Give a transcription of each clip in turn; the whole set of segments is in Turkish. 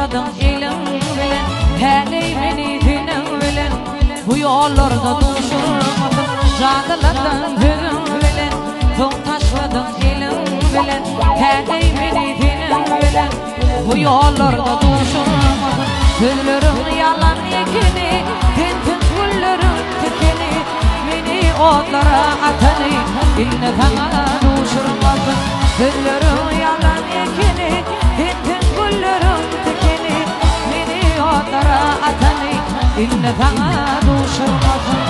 taşladın ilim bilen, heley beni dinim bilen. Bu yollarda duşurmadın, cadıladın hürüm bilen. Tüm taşladın ilim bilen, heley beni dinim bilen. Bu yollarda duşurmadın, sözlerin yalan ekini, tintin güllerin tikini. Beni otlara atanı, inne sana duşurmadın. Sözlerin yalan ekini, tintin güllerin tikini. Beni otlara atanı, inne sana duşurmadın.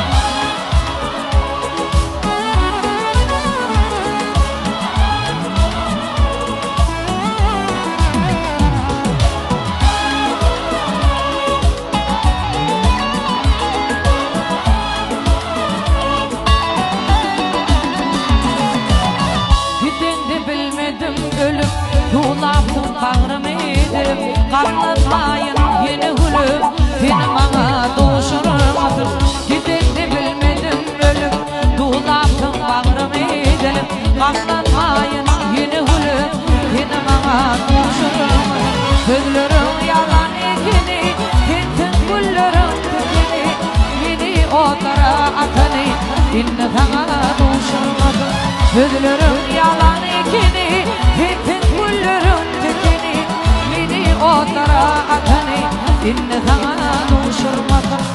Bağrım edip kanlatmayın yeni gülüm, seni bana duşurmadın. Gideni bilmedim ölüm, dolaptım bağrım edip kanlatmayın yeni gülüm, seni bana duşurmadın. Sözlerin yalan ekini, tintin güllerin tikini. Beni otlara atanı, inne sana duşurmadın. Sözlerin yalan ekini, tintin güllerin tikini. Beni otlara atanı, inne sana duşurmadın.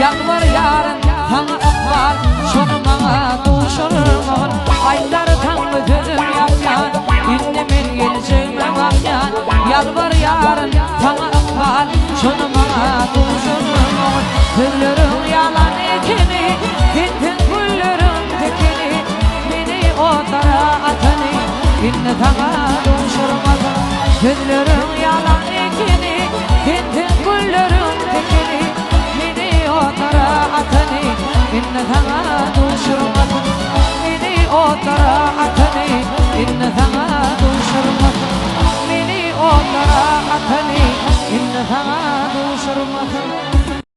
Yalvar yarın sana akbar, şunu bana duşurmadın. Aylar tanrı sözüm yapyan, innemin geleceğime bakyan. Yalvar yarın sana akbar, şunu bana duşurmadın. Sözlerin yalan ekini, tintin güllerin tekini. Beni otlara atanı, inne sana duşurmadın. Sözlerin yalan ekini, tintin güllerin tekini. Otara atanı, inne sana